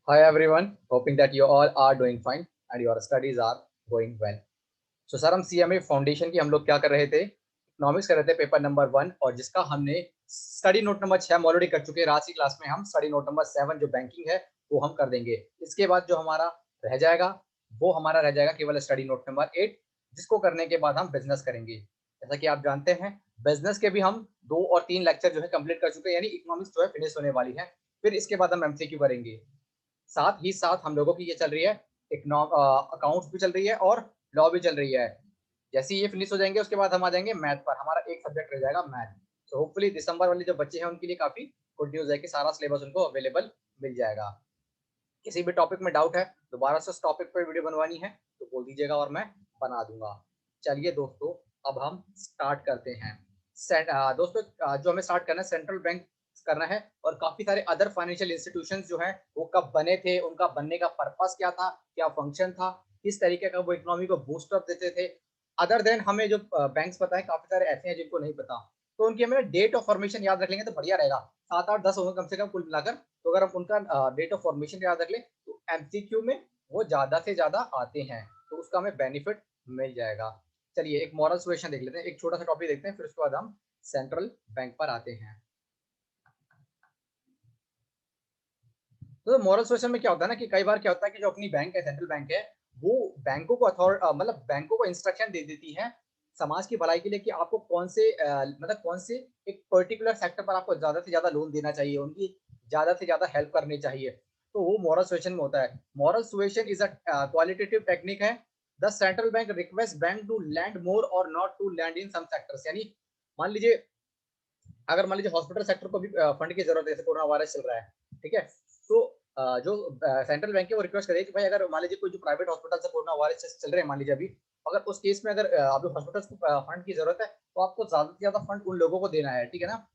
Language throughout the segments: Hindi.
Hi everyone, hoping that you all are doing fine and your studies are going well. So sir हम CMA फाउंडेशन की हम लोग क्या कर रहे थे, इकोनॉमिक्स कर रहे थे पेपर नंबर 1 और जिसका हमने स्टडी नोट नंबर 6 हम ऑलरेडी कर चुके हैं। आज की क्लास में हम स्टडी नोट नंबर 7 जो बैंकिंग है वो हम कर देंगे। इसके बाद जो हमारा रह जाएगा वो हमारा रह जाएगा केवल स्टडी नोट नंबर 8, जिसको करने के बाद हम बिजनेस करेंगे। जैसा कि आप जानते हैं बिजनेस के भी हम 2 और 3 लेक्चर जो है कंप्लीट कर चुके हैं, यानी इकोनॉमिक्स जो है फिनिश होने वाली है। फिर इसके बाद हम MCQ करेंगे। साथ ही साथ हम लोगों की ये चल रही है अकाउंट्स भी चल रही है और लॉ भी चल रही है। जैसे ये फिनिश हो जाएंगे उसके बाद हम आ जाएंगे मैथ पर। हमारा एक सब्जेक्ट रह जाएगा मैथ। सो होपफुली दिसंबर वाले जो बच्चे हैं उनके लिए काफी गुड न्यूज है कि सारा सिलेबस उनको अवेलेबल मिल जाएगा। किसी भी टॉपिक में डाउट है, दोबारा से उस टॉपिक पर वीडियो बनवानी है तो बोल दीजिएगा और मैं बना दूंगा। चलिए दोस्तों, अब हम स्टार्ट करते हैं। दोस्तों, जो हमें स्टार्ट करना है सेंट्रल बैंक करना है और काफी सारे अदर फाइनेंशियल इंस्टीट्यूशंस जो हैं वो कब बने थे, उनका बनने का पर्पस क्या था, क्या फंक्शन था, किस तरीके का वो इकोनॉमी को बूस्ट अप देते थे। अदर देन हमें जो बैंक्स पता है, काफी सारे ऐसे हैं जिनको नहीं पता, तो उनकी हमें डेट ऑफ फॉर्मेशन याद रख लेंगे तो बढ़िया रहेगा। 7 8 10 होंगे कम से कम कुल मिलाकर। तो अगर हम उनका डेट ऑफ फॉर्मेशन याद रख ले तो MCQ में वो ज्यादा से ज्यादा आते हैं, तो उसका हमें बेनिफिट मिल जाएगा। चलिए एक मॉरल सुएशन देख लेते हैं, एक छोटा सा टॉपिक देखते हैं, फिर उसके बाद हम सेंट्रल बैंक पर आते हैं। तो मॉरल सुएशन में क्या होता है ना कि कई बार क्या होता है कि जो अपनी बैंक है, सेंट्रल बैंक है, वो बैंकों को मतलब बैंकों को इंस्ट्रक्शन दे देती है समाज की भलाई के लिए कि आपको कौन से मतलब कौन से एक पर्टिकुलर सेक्टर पर आपको ज्यादा से ज्यादा लोन देना चाहिए, उनकी ज्यादा से ज्यादा हेल्प करनी चाहिए। तो वो मॉरल सुएशन में होता है। Moral suasion is a qualitative technique है। The central bank request bank to lend more और not to lend in some sectors. यानी मान लीजिए, अगर मान लीजिए हॉस्पिटल सेक्टर को भी फंड की जरूरत है, जैसे कोरोना वायरस चल रहा है, ठीक है, तो जो सेंट्रल बैंक है वो रिक्वेस्ट करेगी कि भाई अगर मान लीजिए कोई जो प्राइवेट हॉस्पिटल से कोरोना वायरस चल रहे हैं मान लीजिए अभी, अगर उस केस में अगर अभी हॉस्पिटल को फंड की जरूरत है तो आपको ज्यादा से ज्यादा फंड उन लोगों को देना है, ठीक है ना।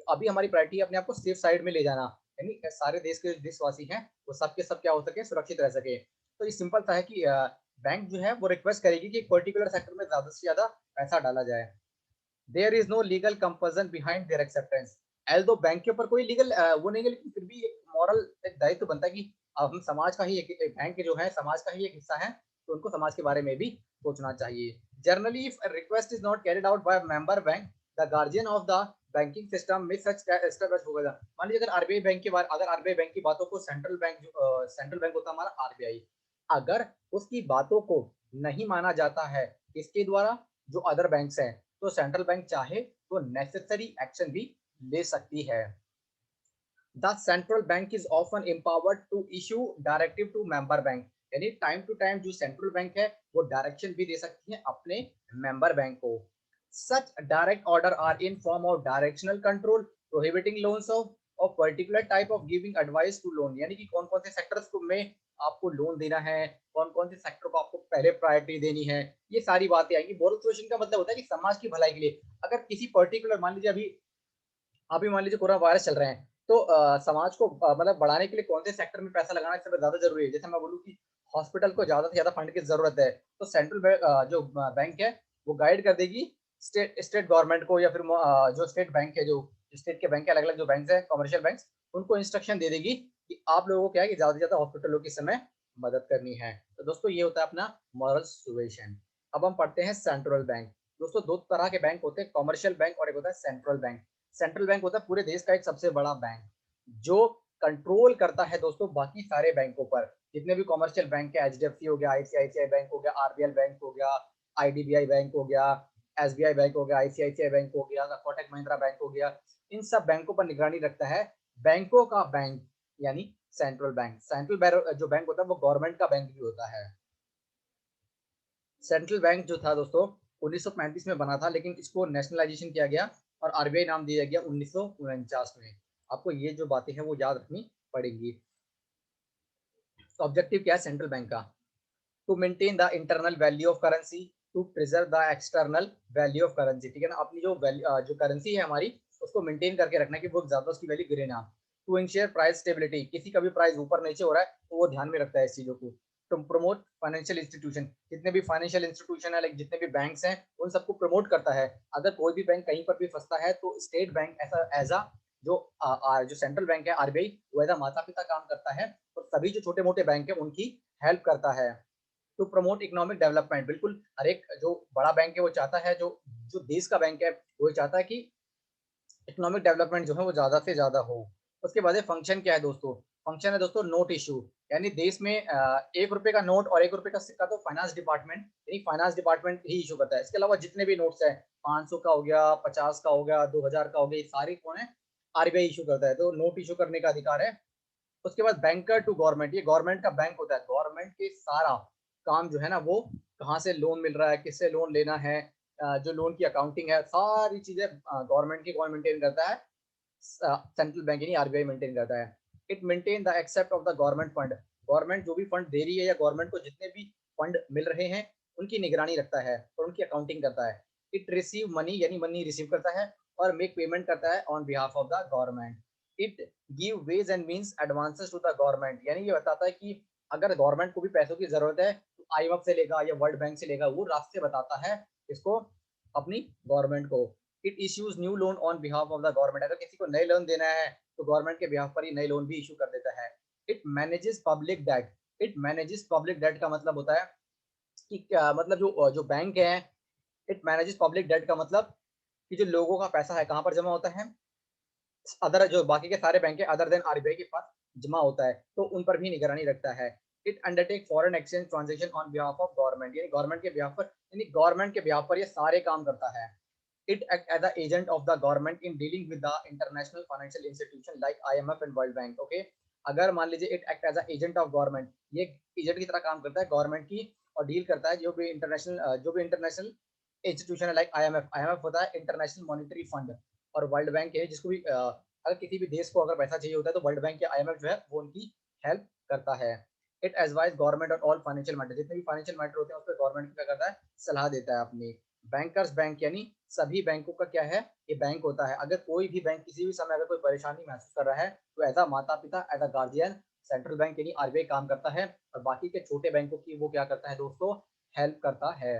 अभी हमारी प्रायोरिटी है अपने आप को सेफ साइड में ले जाना, यानी सारे देश के देशवासी हैं वो सबके सब क्या हो सके, सुरक्षित रह सके। तो ये सिंपल सा है कि बैंक जो है वो रिक्वेस्ट करेगी कि एक पर्टिकुलर सेक्टर में ज्यादा से ज्यादा पैसा डाला जाए। There is no legal compulsion behind their acceptance. एल दो बैंक के ऊपर कोई लीगल वो नहीं है, लेकिन फिर भी एक मॉरल एक दायित्व बनता है कि अब हम समाज का ही एक बैंक जो है समाज का ही एक हिस्सा है, तो उनको समाज के बारे में भी सोचना चाहिए। Generally if request is not carried out by member bank, the guardian of the banking system में सच एस्टेब्लिश होगा। मान लीजिए अगर आरबीआई बैंक की बात, अगर आरबीआई बैंक की बातों को सेंट्रल बैंक होता है हमारा आरबीआई, अगर उसकी बातों को नहीं माना जाता है इसके द्वारा, जो अदर बैंक्स हैं, तो सेंट्रल बैंक चाहे तो नेसेसरी एक्शन भी ले सकती है। The central bank is often empowered to issue directive to member bank. यानी टाइम टू टाइम जो सेंट्रल बैंक है वो डायरेक्शन भी दे सकती है अपने मेंबर बैंक को। Such direct order are in form of directional control prohibiting loans of particular type of giving advice to loan. यानी कि कौन कौन से सेक्टर्स को में आपको लोन देना है, कौन कौन से सेक्टर को आपको पहले प्रायोरिटी देनी है, ये सारी बातें आएंगी। मोरल सुएशन का मतलब होता है कि समाज की भलाई के लिए अगर किसी पर्टिकुलर, मान लीजिए अभी अभी मान लीजिए कोरोना वायरस चल रहे हैं, तो समाज को मतलब बढ़ाने के लिए कौन से सेक्टर में पैसा लगाना सबसे ज्यादा जरूरी है। जैसे मैं बोलूँ कि हॉस्पिटल को ज्यादा से ज्यादा फंड की जरूरत है, तो सेंट्रल जो बैंक है वो गाइड कर देगी स्टेट स्टेट गवर्नमेंट को, या फिर जो स्टेट बैंक है, जो स्टेट के बैंक के अलग अलग जो बैंक है कमर्शियल बैंक, उनको इंस्ट्रक्शन दे देगी कि आप लोगों को क्या है कि ज्यादा से ज्यादा हॉस्पिटलों की समय मदद करनी है। तो दोस्तों ये होता है अपना मॉरल सुएशन। अब हम पढ़ते हैं सेंट्रल बैंक। दोस्तों दो तरह के बैंक होते हैं, कमर्शियल बैंक और एक होता है सेंट्रल बैंक। सेंट्रल बैंक होता है पूरे देश का एक सबसे बड़ा बैंक जो कंट्रोल करता है दोस्तों बाकी सारे बैंकों पर। जितने भी कमर्शियल बैंक है, HDFC हो गया, ICICI बैंक हो गया, RBL बैंक हो गया, IDBI बैंक हो गया, SBI बैंक हो गया, ICICI बैंक हो गया, कोटक महिंद्रा बैंक हो गया, इन सब बैंकों पर निगरानी रखता है बैंकों का बैंक, यानी सेंट्रल बैंक। सेंट्रल जो बैंक होता है वो गवर्नमेंट का बैंक भी होता है। सेंट्रल बैंक जो था दोस्तों 1935 में बना था, लेकिन इसको नेशनलाइजेशन किया गया और आरबीआई नाम दिया गया 1949 में। आपको ये जो बातें हैं वो याद रखनी पड़ेगी। तो ऑब्जेक्टिव क्या है सेंट्रल बैंक का? To maintain the internal value of currency, to preserve the external value of currency, ठीक है ना। अपनी जो करेंसी है हमारी उसको मेंटेन करके रखना कि वो ज्यादा उसकी वैल्यू गिरे ना। टू इंश्योर प्राइस स्टेबिलिटी, किसी का भी प्राइस ऊपर नीचे हो रहा है तो वो ध्यान में रखता है इस चीजों को। टू प्रमोट फाइनेंशियल इंस्टीट्यूशन, जितने भी फाइनेंशियल इंस्टीट्यूशन है, लाइक जितने भी बैंक्स हैं उन सबको प्रमोट करता है। अगर कोई भी बैंक कहीं पर भी फंसता है तो स्टेट बैंक ऐसा एज जो सेंट्रल बैंक है आरबीआई वो एज माता पिता काम करता है और सभी जो छोटे मोटे बैंक है उनकी हेल्प करता है। टू प्रमोट इकोनॉमिक डेवलपमेंट, बिल्कुल हर एक जो बड़ा बैंक है वो चाहता है, जो जो देश का बैंक है वो चाहता है कि इकोनॉमिक डेवलपमेंट जो है वो ज्यादा से ज्यादा हो। उसके बाद फंक्शन क्या है दोस्तों? फंक्शन है दोस्तों नोट इशू, यानी देश में 1 रुपए का नोट और 1 रुपए का सिक्का तो फाइनेंस डिपार्टमेंट यानी फाइनेंस डिपार्टमेंट ही इशू करता है। इसके अलावा जितने भी नोट्स है 500 का हो गया, 50 का हो गया, 2000 का हो गया, ये सारे कौन है? आरबीआई इशू करता है, तो नोट इशू करने का अधिकार है। उसके बाद बैंकर टू गवर्नमेंट, ये गवर्नमेंट का बैंक होता है, गवर्नमेंट के सारा काम जो है ना वो कहाँ से लोन मिल रहा है, किससे लोन लेना है, जो लोन की अकाउंटिंग है, सारी चीजें गवर्नमेंट की कौन मेंटेन करता है? सेंट्रल बैंक यानी आरबीआई मेंटेन करता है। It maintain the except of the government fund, government जो भी फंड दे रही है या गवर्नमेंट को जितने भी फंड मिल रहे हैं उनकी निगरानी रखता है और उनकी अकाउंटिंग करता है। इट रिसीव मनी यानी मनी रिसीव करता है और मेक पेमेंट करता है on behalf of the government. It give ways and means advances to the government, यानी ये बताता है कि अगर गवर्नमेंट को भी पैसों की जरूरत है तो आईएमएफ से लेगा या वर्ल्ड बैंक से लेगा, वो रास्ते बताता है इसको, अपनी गवर्नमेंट को। It issues new loan on behalf of the government, अगर किसी को नए लोन देना है तो गवर्नमेंट के बिहाफ पर ही नए लोन भी इशू कर देता है। It manages public debt, it manages public debt का मतलब होता है कि क्या मतलब, जो जो बैंक है, इट मैनेजेस पब्लिक डेट का मतलब कि जो लोगों का पैसा है कहाँ पर जमा होता है? अदर जो बाकी के सारे बैंक है अदर देन आरबीआई के पास जमा होता है, तो उन पर भी निगरानी रखता है। It undertake foreign exchange transaction on behalf of government, यानी गवर्नमेंट के बिहाफ पर, यानी गवर्नमेंट के बिहाफ पर ये सारे काम करता है। It act as the agent of the government in dealing with the international financial institution like IMF and World Bank. Okay, अगर मान लीजिए it act as a agent of government, ये एजेंट की तरह काम करता है गवर्नमेंट की और डील करता है जो भी इंटरनेशनल इंस्टीट्यूशन है लाइक आईएमएफ, आईएमएफ होता है इंटरनेशनल मॉनिटरी फंड, और वर्ल्ड बैंक है जिसको भी अगर किसी भी देश को अगर पैसा चाहिए होता है तो वर्ल्ड बैंक या आईएमएफ जो है वो उनकी हेल्प करता है। It advise government on all financial matter, जितने भी फाइनेंशियल मैटर होते हैं उस पर गवर्नमेंट क्या करता है? सलाह देता है अपनी। बैंकर्स बैंक यानी सभी बैंकों का क्या है? ये बैंक होता है। अगर कोई भी बैंक किसी भी समय अगर कोई परेशानी महसूस कर रहा है तो एज अ माता पिता, as a guardian, central bank यानी आरबीआई काम करता है और बाकी के छोटे बैंकों की वो क्या करता है दोस्तों? हेल्प करता है।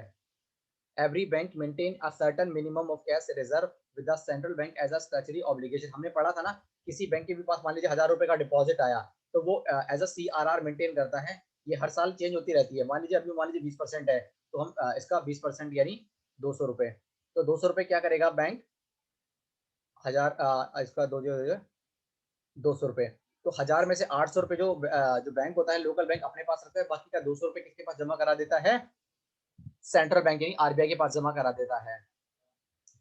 Every bank maintain a certain minimum of cash reserve with the central bank as a statutory obligation, हमने पढ़ा था ना, किसी बैंक के भी पास मान लीजिए 1000 रुपए का डिपॉजिट आया तो वो एज अ सीआरआर मेंटेन करता है। ये हर साल चेंज होती रहती है, मान लीजिए अभी मान लीजिए 20% है तो हम इसका 20% यानी 200 रुपए, तो 200 रुपए क्या करेगा बैंक? हजार इसका 200 रुपए, तो 1000 में से 800 रुपए जो बैंक होता है लोकल बैंक अपने पास रखता है, बाकी का 200 रुपए किसके पास जमा करा देता है? सेंट्रल बैंक यानी आरबीआई के पास जमा करा देता है।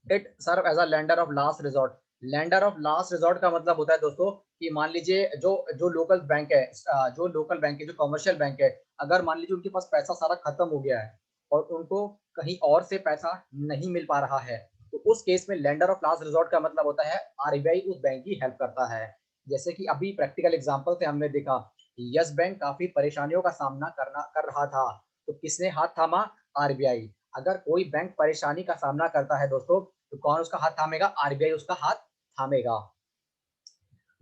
It serve as a lender of last resort, lender of last resort का मतलब होता है दोस्तों कि मान लीजिए जो जो लोकल बैंक है, जो लोकल बैंक है, जो कमर्शियल बैंक है, अगर मान लीजिए उनके पास पैसा सारा खत्म हो गया है और उनको कहीं और से पैसा नहीं मिल पा रहा है, तो उस केस में लेंडर ऑफ लास्ट रिजॉर्ट का मतलब होता है आरबीआई उस बैंक की हेल्प करता है। जैसे कि अभी प्रैक्टिकल एग्जांपल से हमने देखा, यस बैंक काफी परेशानियों का सामना कर रहा था, तो किसने हाथ थामा? आरबीआई। अगर कोई बैंक परेशानी का सामना करता है दोस्तों तो कौन उसका हाथ थामेगा? आरबीआई उसका हाथ थामेगा।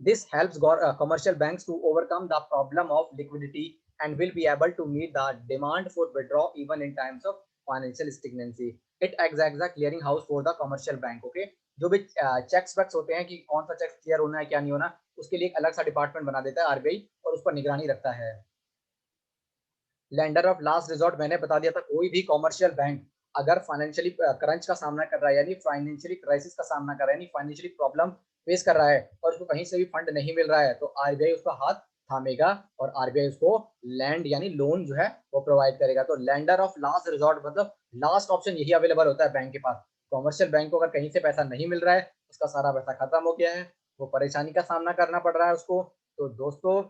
This helps commercial banks to overcome the problem of liquidity and will be able to meet the demand for withdrawal even in times of financial stagnancy. It acts as a clearing house for the commercial bank. Okay, जो भी चेक्स वैक्स होते हैं कि कौन सा चेक क्लियर होना है क्या नहीं होना, उसके लिए एक अलग सा डिपार्टमेंट बना देता है आरबीआई और उस पर निगरानी रखता है। लेंडर ऑफ लास्ट रिजॉर्ट मैंने बता दिया था, कोई भी कॉमर्शियल बैंक अगर फाइनेंशियली क्रंच का सामना कर रहा है यानी फाइनेंशियली क्राइसिस का सामना कर रहा है यानी फाइनेंशियली प्रॉब्लम फेस कर रहा है और उसको कहीं से भी फंड नहीं मिल रहा है तो आरबीआई उसका हाथ थामेगा और आरबीआई उसको लैंड यानी लोन जो है वो प्रोवाइड करेगा। तो लेंडर ऑफ लास्ट रिजॉर्ट मतलब लास्ट ऑप्शन यही अवेलेबल होता है बैंक के पास। कॉमर्शियल बैंक को अगर कहीं से पैसा नहीं मिल रहा है, उसका सारा पैसा खत्म हो गया है, वो परेशानी का सामना करना पड़ रहा है उसको, तो दोस्तों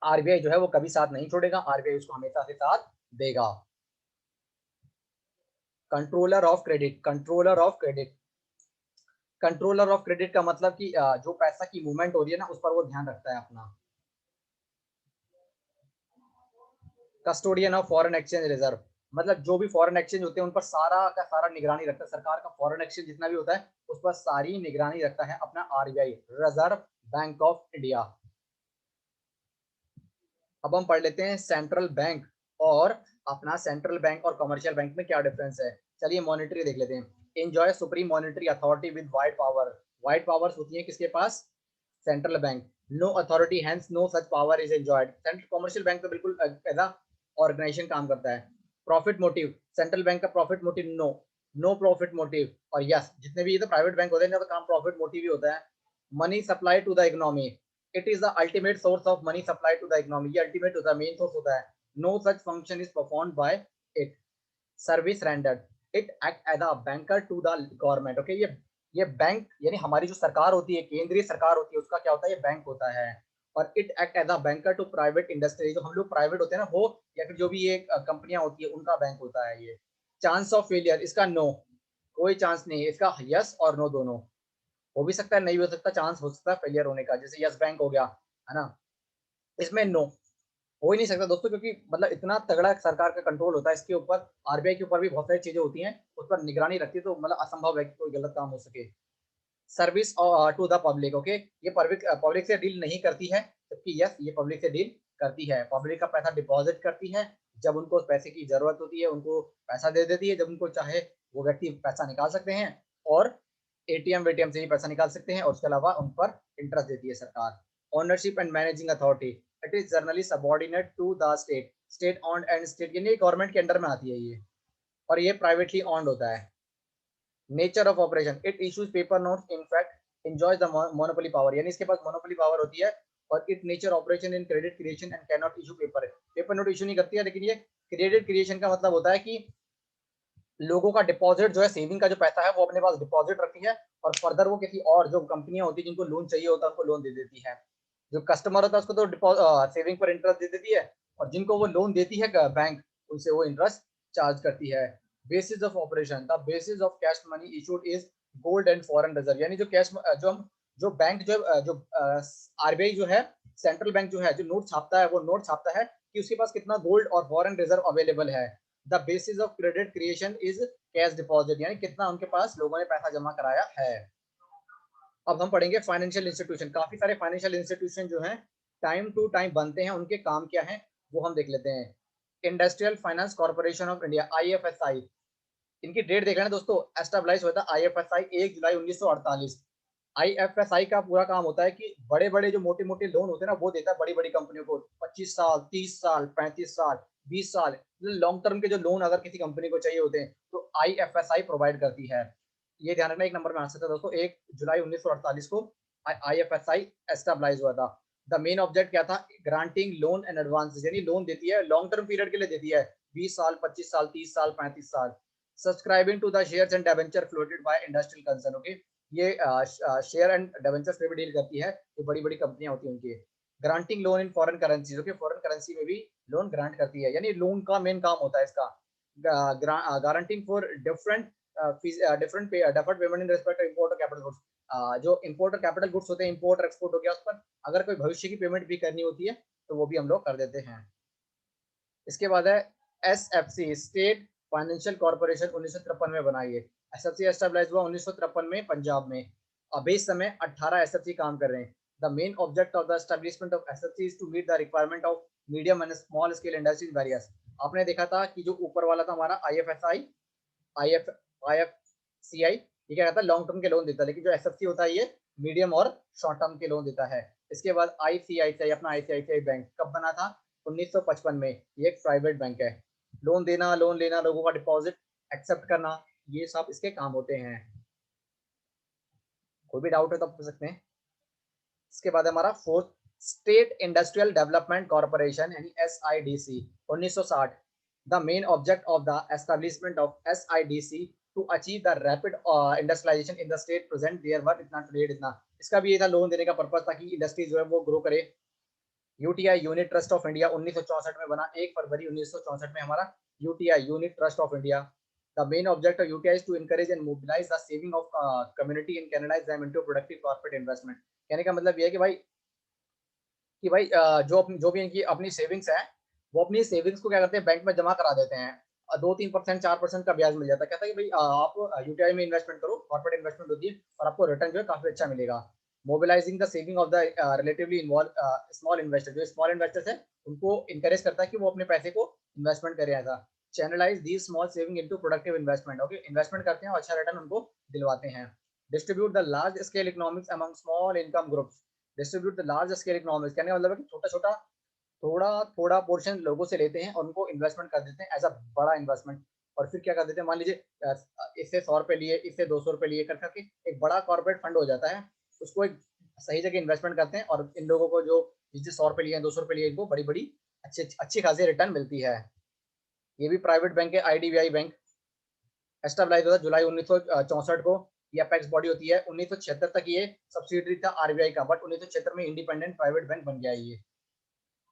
आरबीआई जो है वो कभी साथ नहीं छोड़ेगा, आरबीआई उसको हमेशा से साथ देगा। Controller of credit, controller of credit, controller of credit का मतलब कि जो पैसा की मूवमेंट हो रही है ना उस पर वो ध्यान रखता है अपना। Custodian of foreign exchange reserve, मतलब जो भी फॉरेन एक्सचेंज होते हैं उन पर सारा का सारा निगरानी रखता है, सरकार का फॉरेन एक्सचेंज जितना भी होता है उस पर सारी निगरानी रखता है अपना RBI, reserve bank of India. अब हम पढ़ लेते हैं सेंट्रल बैंक और अपना सेंट्रल बैंक और कमर्शियल बैंक में क्या डिफरेंस है। चलिए मॉनिटरी देख लेते हैं। Enjoy supreme monetary authority with wide power, wide powers होती है किसके पास? Central bank. No authority has no such power is enjoyed. Central commercial bank तो बिल्कुल एज अ ऑर्गेनाइजेशन काम करता है। प्रॉफिट मोटिव, सेंट्रल बैंक का profit motive no, no profit motive. और यस, जितने भी ये तो प्राइवेट बैंक होते हैं इनका तो काम प्रॉफिट मोटिव ही होता है। Money supply to the economy, it is the ultimate source of money supply to the economy, ये अल्टीमेट होता है, मेन सोर्स होता है। No such function is performed by it. Service rendered, it act as a banker to the government. Okay, ये बैंक यानी हमारी जो सरकार होती है, केंद्रीय सरकार होती है, उसका क्या होता है, ये बैंक होता है। और it act as a banker to private industry, जो हम लोग प्राइवेट होते हैं ना वो, या फिर जो भी ये कंपनियां होती है उनका बैंक होता है ये। चांस ऑफ फेलियर, इसका नो, कोई चांस नहीं है इसका, यस और नो दोनों। हो भी सकता है, नहीं हो सकता, चांस हो सकता है फेलियर होने का, जैसे यस बैंक हो गया, है ना। इसमें नो हो ही नहीं सकता दोस्तों, क्योंकि मतलब इतना तगड़ा सरकार का कंट्रोल होता है इसके ऊपर। आरबीआई के ऊपर भी बहुत सारी चीजें होती हैं, उस पर निगरानी रखती है, तो मतलब असंभव है कि कोई गलत काम हो सके। Service to the public, okay, ये पब्लिक पब्लिक से डील नहीं करती है, जबकि यस ये पब्लिक से डील करती है। पब्लिक का पैसा डिपॉजिट करती है, जब उनको पैसे की जरूरत होती है उनको पैसा दे देती है, जब उनको चाहे वो व्यक्ति पैसा निकाल सकते हैं, और एटीएम वेटीएम से ही पैसा निकाल सकते हैं, और उसके अलावा उन पर इंटरेस्ट देती है सरकार। Ownership and managing authority, it is generally subordinate to the state, state owned and state यानी गवर्नमेंट के अंडर में आती है ये, और ये प्राइवेटली ऑन्ड होता है। Nature of operation, it issues paper notes, in fact enjoys the monopoly power, यानी इसके पास मोनोपोली पावर होती है। और it nature operation in credit creation and can not issue paper, paper note issue नहीं करती है, लेकिन ये क्रेडिट क्रिएशन का मतलब होता है कि लोगों का डिपॉजिट जो है, सेविंग का जो पैसा है वो अपने पास डिपॉजिट रखती है, और फर्दर वो किसी और जो कंपनियां होती है जिनको लोन चाहिए होता है उनको लोन दे देती है। जो कस्टमर होता है उसको तो सेविंग पर इंटरेस्ट दे देती है, और जिनको वो लोन देती है बैंक, उनसे वो इंटरेस्ट चार्ज करती है। Basis of operation, the basis of cash money issued is gold and foreign reserve, यानी जो कैश जो हम जो बैंक जो आरबीआई जो है, सेंट्रल बैंक जो है, जो नोट छापता है वो नोट छापता है कि उसके पास कितना गोल्ड और फॉरेन रिजर्व अवेलेबल है। The basis of credit creation is cash deposit, यानी कितना उनके पास लोगों ने पैसा जमा कराया है। अब हम पढ़ेंगे फाइनेंशियल इंस्टीट्यूशन। काफी सारे फाइनेंशियल इंस्टीट्यूशन जो हैं टाइम टू टाइम बनते हैं, उनके काम क्या है वो हम देख लेते हैं। Industrial finance corporation of India, IFSI, इनकी डेट देख रहे हैं दोस्तों, एस्टेब्लिश हुआ था आईएफएसआई 1 जुलाई 1948। आईएफएसआई का पूरा काम होता है कि बड़े बड़े जो मोटे मोटे लोन होते हैं ना वो देता है बड़ी बड़ी कंपनियों को, 25 साल, 30 साल, 35 साल, 20 साल, लॉन्ग टर्म के जो लोन अगर किसी कंपनी को चाहिए होते हैं तो आईएफएसआई प्रोवाइड करती है। ये ध्यान रखना, एक नंबर में आ सकता है दोस्तों, 1 जुलाई 1948 को आईएफएसआई एस्टेब्लिश हुआ था। द मेन ऑब्जेक्ट क्या था, ग्रांटिंग लोन एंड एडवांस, यानी लोन देती है, लॉन्ग टर्म पीरियड के लिए देती है, 20 साल, 25 साल, 30 साल, 35 साल। Subscribing to the shares and debenture floated by industrial concern, okay, ये शेयर एंड डिबेंचर्स पे भी डील करती है, जो बड़ी बड़ी कंपनियां होती हैं उनकी। Granting loan in foreign currency, okay, foreign currency में भी लोन ग्रांट करती है, यानी लोन का मेन काम होता है इसका। Guaranteeing for different different deferred payment in respect import और कैपिटल गुड्स, जो इंपोर्ट और कैपिटल गुड्स होते हैं, इंपोर्ट और एक्सपोर्ट हो गया, उस पर अगर कोई भविष्य की पेमेंट भी करनी होती है तो वो भी हम लोग कर देते हैं। इसके बाद है एसएफसी, स्टेट फाइनेंशियल कॉर्पोरेशन, 1953 में बनाई है। एसएफसी एस्टेब्लिश हुआ 1953 में पंजाब में। अभी इस समय 18 एसएफसी काम कर रहे हैं। The main object of the establishment of SFC is to meet the requirement of medium and small scale industry in various. आपने देखा था कि जो ऊपर वाला था हमारा आईएफएसआई, आईएफ आईएफसीआई, ये क्या कहता है, लॉन्ग टर्म के लोन देता है, लेकिन जो एसएफसी होता है ये मीडियम और शॉर्ट टर्म के लोन देता है। इसके बाद आईसीआईसीआई, अपना आईसीआईसीआई बैंक कब बना था, 1955 में। ये एक प्राइवेट बैंक है। लोन देना, लोन लेना, लोगों का डिपॉजिट एक्सेप्ट करना, ये सब इसके काम होते हैं। कोई भी डाउट है तो आप पूछ सकते हैं। इसके बाद हमारा fourth, state industrial development corporation यानी SIDC, 1960। The main object of the establishment of SIDC to achieve the rapid industrialisation in the state present there work इतना ट्रेड इतना। इसका भी ये था, लोन देने का पर्पज ताकि इंडस्ट्री जो है वो ग्रो करे। UTI, unit trust of India, 1964 में बना, 1 फरवरी 1964 में हमारा UTI, unit trust of India. The main object of UTI is to encourage and mobilise the saving of community and canalise them into productive corporate investment. कहने का मतलब ये है कि भाई जो भी इनकी अपनी सेविंग्स है, वो अपनी सेविंग्स को क्या करते हैं, बैंक में जमा करा देते हैं, 2-3%, 4% का ब्याज मिल जाता है। कहता है कि भाई आप यूटीआई में इन्वेस्टमेंट करो, कॉर्पोरेट इन्वेस्टमेंट होती है, और आपको रिटर्न जो है काफी अच्छा मिलेगा। Mobilising the saving of the relatively involve small investor, जो स्मॉल इन्वेस्टर्स है उनको इंकरेज करता है कि वो अपने पैसे को इन्वेस्टमेंट करें ऐसा। Channelise the small saving into productive investment, okay, investment करते हैं और अच्छा रिटर्न उनको दिलवाते हैं। Distribute the large scale economics among small income groups, distribute the large scale economics, कहने का मतलब है कि छोटा छोटा थोड़ा थोड़ा पोर्शन लोगों से लेते हैं और उनको इन्वेस्टमेंट कर देते हैं एज अ बड़ा इन्वेस्टमेंट। और फिर क्या कर देते हैं, मान लीजिए इससे 100 रुपए लिए, इससे 200 रुपए लिए कर करके एक बड़ा कॉर्पोरेट फंड हो जाता है, उसको एक सही जगह इन्वेस्टमेंट करते हैं और इन लोगों को जो जिससे 100 रुपए लिए 200 रुपए लिए, इनको बड़ी बड़ी अच्छी अच्छी खासी रिटर्न मिलती है। ये भी प्राइवेट बैंक है, आईडीबीआई बैंक एस्टेब्लाइज हुआ जुलाई 1964 को। ये अपेक्स बॉडी होती है। 1976 तक ये सब्सिडरी था आरबीआई का, बट 1976 में इंडिपेंडेंट प्राइवेट बैंक बन गया ये।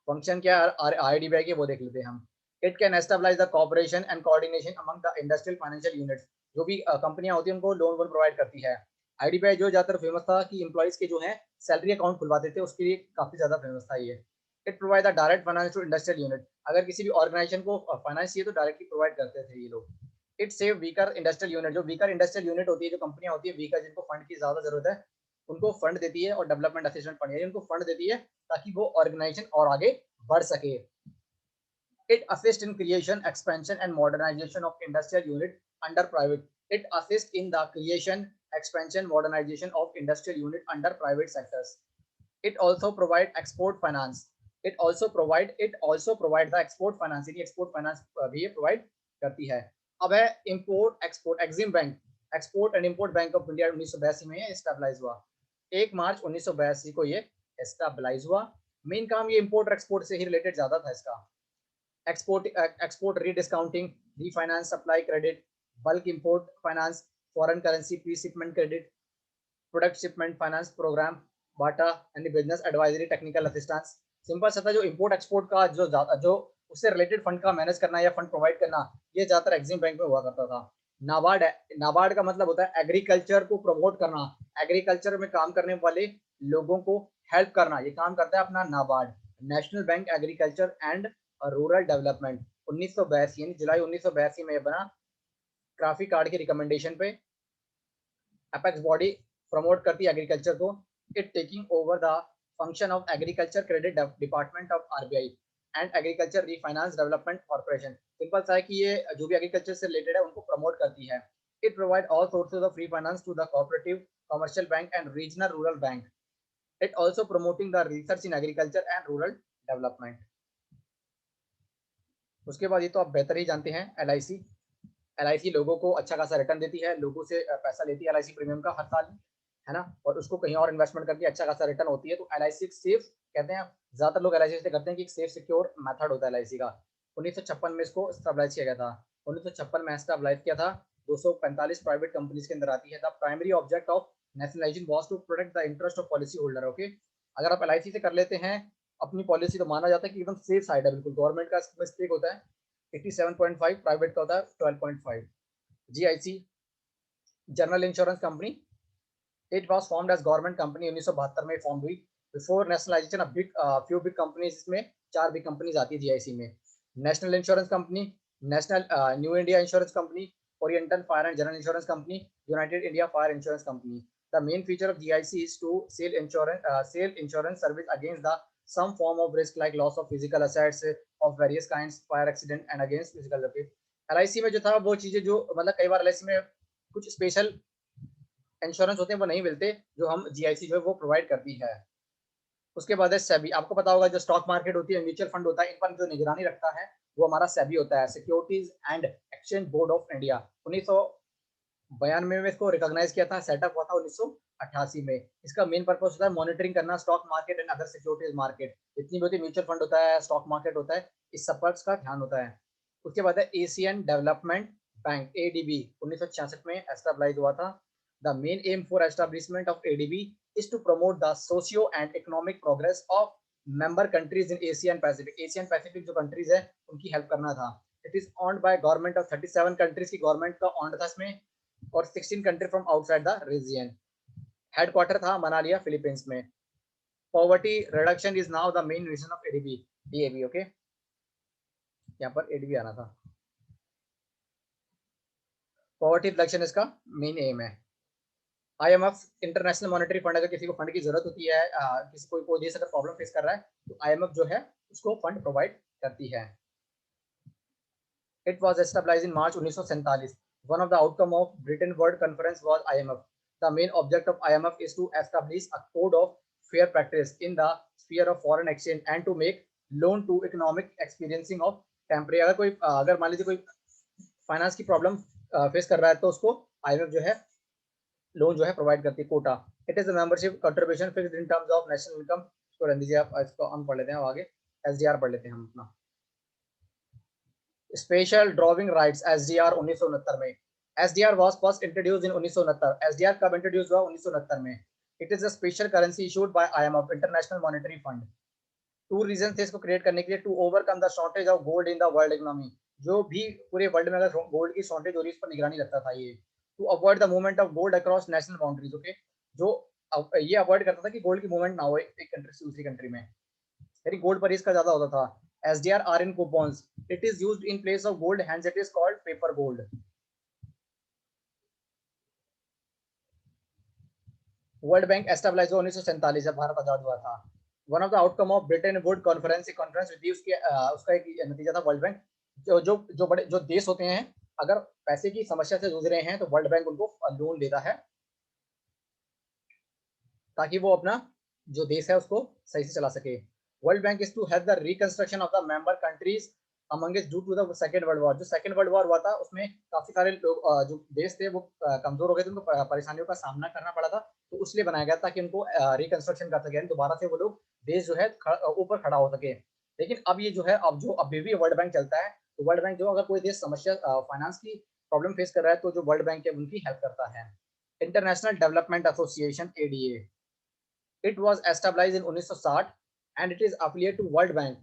फंक्शन क्या है आईडीबीआई के, वो देख लेते हैं हम। It can establish the cooperation and coordination among the industrial financial units, जो भी कंपनियां होती हैं उनको लोन वोन प्रोवाइड करती है। आईडीबीआई जो ज्यादातर फेमस था कि एम्प्लॉइज के जो है सैलरी अकाउंट खुलवाते थे, उसके लिए काफी ज्यादा फेमस था ये। It provide the direct finance to industrial unit, अगर किसी भी ऑर्गेनाइजेशन को फाइनेंस चाहिए तो डायरेक्टली प्रोवाइड करते थे ये लोग। It save weaker industrial unit, जो वीकर इंडस्ट्रियल यूनिट होती है, जो कंपनियां होती है वीकर, जिनको फंड की ज्यादा जरूरत है, उनको फंड देती है। और डेवलपमेंट असिस्टेंट फंड है, उनको फंड देती है ताकि वो ऑर्गेनाइजेशन और आगे बढ़ सके। It assists in creation, expansion, and modernization of industrial unit under private. It assists in the creation, expansion, modernization of industrial unit under private sectors. It also provide export finance. It also provide the export finance, यानी export finance भी ये provide करती है। अब है import export exim bank, export and import bank of India 1982 में ये स्टेबलाइज हुआ। 1 मार्च 1982 को ये स्टेबलाइज हुआ। मेन काम ये import और export से ही रिलेटेड ज्यादा था इसका। export rediscounting, refinance supply credit, bulk import finance, foreign currency pre-shipment credit, product shipment finance program, बाटा यानी business advisory technical assistance. Simple सा था, जो इंपोर्ट एक्सपोर्ट का जो उससे रिलेटेड फंड का मैनेज करना या फंड प्रोवाइड करना, ये ज्यादातर एक्सिम बैंक में हुआ करता था। नाबार्ड, नाबार्ड का मतलब होता है एग्रीकल्चर को प्रमोट करना, एग्रीकल्चर में काम करने वाले लोगों को हेल्प करना, ये काम करता है अपना NABARD. National bank agriculture and rural development 1982 यानी जुलाई 1982 में बना, ट्रैफी कार्ड की रिकमेंडेशन पे। अपेक्स बॉडी प्रमोट करती है एग्रीकल्चर को। It taking over the function of agriculture credit department of RBI and agriculture refinance development corporation. Simple सा है कि ये जो भी एग्रीकल्चर से रिलेटेड है उनको प्रमोट करती है। It provide all sources of free finance to the cooperative, commercial bank and regional rural bank. It also promoting the research in agriculture and rural development. उसके बाद ये तो आप बेहतर ही जानते हैं, एलआईसी। एलआईसी लोगों को अच्छा खासा रिटर्न देती है, लोगों से पैसा लेती है एलआईसी प्रीमियम का हर साल, है ना, और उसको कहीं और इन्वेस्टमेंट करके अच्छा खासा रिटर्न होती है। तो एलआईसी सेफ कहते हैं, ज्यादातर लोग एलआईसी से करते हैं कि एक सेफ सिक्योर मेथड होता है एलआईसी का। 1956 में इसको स्टेबलाइज किया गया था। 1956 में स्टेबलाइज किया था। 245 प्राइवेट कंपनीज के अंदर आती है। The primary object of nationalisation was to protect the interest of policy holder. Okay, अगर आप एलआईसी से कर लेते हैं अपनी पॉलिसी, तो माना जाता है कि एकदम सेफ साइड है बिल्कुल। गवर्नमेंट का मिस्टेक होता है 87.5, प्राइवेट का होता है 12.5। GIC general insurance company, it was formed as government company, 1972 में फॉर्म हुई। Before nationalisation of big few big companies, इसमें 4 बिग कंपनीज आती है जीआईसी में। National insurance company, national new India insurance company, oriental fire and general insurance company, united India fire insurance company. The main feature of GIC is to sell insurance service against the some form of risk like loss of physical assets of various kinds, fire accident and against physical risk। LIC में जो था वो चीजें जो मतलब कई बार एलआईसी में कुछ स्पेशल इंश्योरेंस होते हैं वो नहीं मिलते, जो हम जीआईसी जो है वो प्रोवाइड करती है। उसके बाद है सेबी। आपको पता होगा जो स्टॉक मार्केट होती है, म्यूचुअल फंड होता है, इन पर जो निगरानी रखता है वो हमारा सेबी होता है, securities and exchange board of India. 1992 में इसको रिकॉग्नाइज किया था, सेटअप हुआ था 1988 में। इसका मेन पर्पस होता है मॉनिटरिंग करना stock market and other securities market, जितनी भी होती है म्यूचुअल फंड होता है, स्टॉक मार्केट होता है, इस सब पर का ध्यान होता है। उसके बाद है एशियन डेवलपमेंट बैंक, एडीबी, 1966 में एस्टेब्लाइज हुआ था। The main M for establishment of ADB is to promote the socio and economic progress of member countries in Asia and Pacific। Asian Pacific जो कंट्रीज है उनकी हेल्प करना था। It is owned by government of 37 countries की गवर्नमेंट का ऑन्ड था इसमें, और 16 country from outside the region. Headquarter था मनालिया, फिलीपींस में। Poverty reduction is now the main reason of ADB, DAB. Okay, यहाँ पर एडीबी आना था। पॉवर्टी रिडक्शन इसका मेन एम है। आईएमएफ इंटरनेशनल मॉनेटरी फंड, अगर किसी को फंड की जरूरत होती है, किसी कोई देश अगर प्रॉब्लम फेस कर रहा है, तो आईएमएफ जो है उसको फंड प्रोवाइड करती है। It was established in March 1947। One of the outcome of Bretton world conference was IMF. The main object of IMF is to establish a code of fair practice in the sphere of foreign exchange and to make loan to economic experiencing of temporary। अगर कोई अगर मान लीजिए कोई फाइनेंस की प्रॉब्लम फेस कर रहा है तो उसको आईएमएफ जो है लोन जो है प्रोवाइड करती है। Quota, it is membership contribution fixed in terms of national income. इसको रहने दीजिए, आप इसको हम पढ़ लेते हैं आगे। एसडीआर पढ़ लेते हैं हम अपना। स्पेशल ड्रॉविंग राइट्स एसडीआर 1969 में। SDR was first introduced in 1969। SDR कब इंट्रोड्यूस हुआ? 1969 में। It is a special currency issued by IMF, international monetary fund. Two reason थे इसको क्रिएट करने के लिए। To overcome the shortage of gold in the world economy, जो भी पूरे वर्ल्ड में अगर गोल्ड की शॉर्टेज हो रही है उस पर निगरानी रखता था ये। To avoid the movement of gold across national boundaries, okay, जो ये अवॉइड करता था कि गोल्ड की मूवमेंट ना हो एक कंट्री से दूसरी कंट्री में, यानी गोल्ड पर इसका ज्यादा होता था। SDR are in coupons, it is used in place of gold hands, it is called paper gold. World bank establish हुआ 1947 जब भारत आजाद हुआ था। One of the outcome of Bretton Wood conference, conference हुई उसके उसका एक नतीजा था वर्ल्ड बैंक। जो जो जो बड़े जो देश होते हैं अगर पैसे की समस्या से जूझ रहे हैं तो वर्ल्ड बैंक उनको लोन देता है ताकि वो अपना जो देश है उसको सही से चला सके। World bank is to help the reconstruction of the member countries among due to the second world war. जो सेकेंड वर्ल्ड वॉर हुआ था उसमें काफी सारे लोग जो देश थे वो कमजोर हो गए थे, उनको परेशानियों का सामना करना पड़ा था, तो उसलिए बनाया गया ताकि उनको रिकंस्ट्रक्शन कर सके, दोबारा से वो लोग देश जो है ऊपर खड़ा हो सके। लेकिन अब ये जो है अब जो अभी भी वर्ल्ड बैंक चलता है, तो वर्ल्ड बैंक जो अगर कोई देश समस्या फाइनेंस की प्रॉब्लम फेस कर रहा है तो जो वर्ल्ड बैंक है उनकी हेल्प करता है। International development association ADA, it was established in 1960 and it is affiliated to World Bank.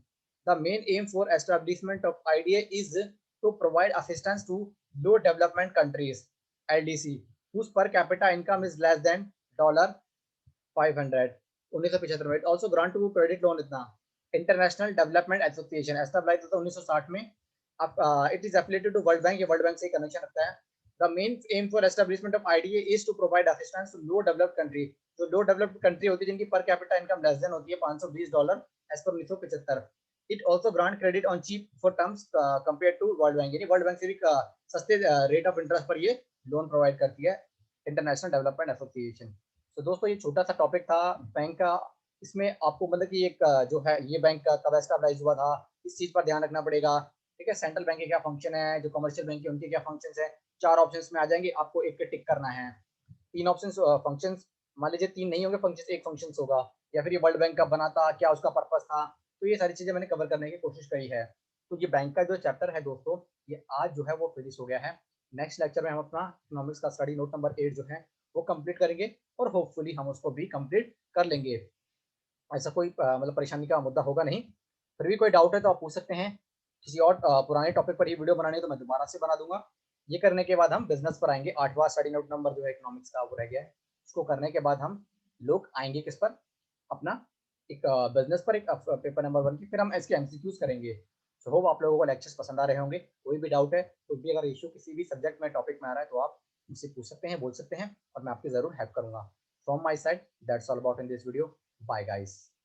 The main aim for establishment of IDA is to provide assistance to low development countries (LDC) whose per capita income is less than $500। 1975 में also grant to credit loan इतना। International Development Association established था 1960 में। अब it is affiliated to World Bank, ये World Bank से कनेक्शन रखता है। The main aim for establishment of IDA is to provide assistance to low developed country। जो लो डेवलप्ड कंट्री होती है जिनकी per capita income less than होती है $520 as per 1975। It also grant credit on cheap for terms compare to world bank, यानी वर्ल्ड बैंक से भी सस्ते रेट ऑफ इंटरेस्ट पर ये लोन प्रोवाइड करती है इंटरनेशनल डेवलपमेंट एसोसिएशन। तो दोस्तों ये छोटा सा टॉपिक था बैंक का। इसमें आपको मतलब कि एक जो है ये बैंक का कब एस्टेब्लिश हुआ था इस चीज पर ध्यान रखना पड़ेगा। ठीक है, सेंट्रल बैंक के क्या फंक्शन है, जो कमर्शियल बैंक के उनके क्या फंक्शन है, 4 ऑप्शंस में आ जाएंगे, आपको एक टिक करना है। 3 ऑप्शन फंक्शन, मान लीजिए 3 नहीं होंगे फंक्शन, एक फंक्शन होगा, या फिर ये वर्ल्ड बैंक का बना था, क्या उसका पर्पस था, तो ये सारी चीजें मैंने कवर करने की कोशिश करी है। तो ये बैंक का जो चैप्टर है दोस्तों ये आज जो है वो फिनिश हो गया है। नेक्स्ट लेक्चर में हम अपना इकोनॉमिक्स का स्टडी नोट नंबर 8 जो है वो कंप्लीट करेंगे और होपफुली हम उसको भी कंप्लीट कर लेंगे। ऐसा कोई मतलब परेशानी का मुद्दा होगा नहीं। फिर भी कोई डाउट है तो आप पूछ सकते हैं। किसी और पुराने टॉपिक पर ही वीडियो बनानी है तो मैं दोबारा से बना दूंगा। ये करने के बाद हम बिजनेस पर आएंगे। 8वां स्टडी नोट नंबर जो है इकोनॉमिक्स का वो रह गया है। इसको करने के बाद हम लोग आएंगे किस पर, अपना एक बिजनेस पर, एक पेपर नंबर 1 की, फिर हम इसके एमसीक्यूज करेंगे। सो होप आप लोगों को लेक्चर्स पसंद आ रहे होंगे। कोई भी डाउट है, कोई भी अगर इशू किसी भी सब्जेक्ट में टॉपिक में आ रहा है तो आप मुझसे पूछ सकते हैं, बोल सकते हैं और मैं आपकी जरूर हेल्प करूंगा। From my side that's all about in this video. Bye guys.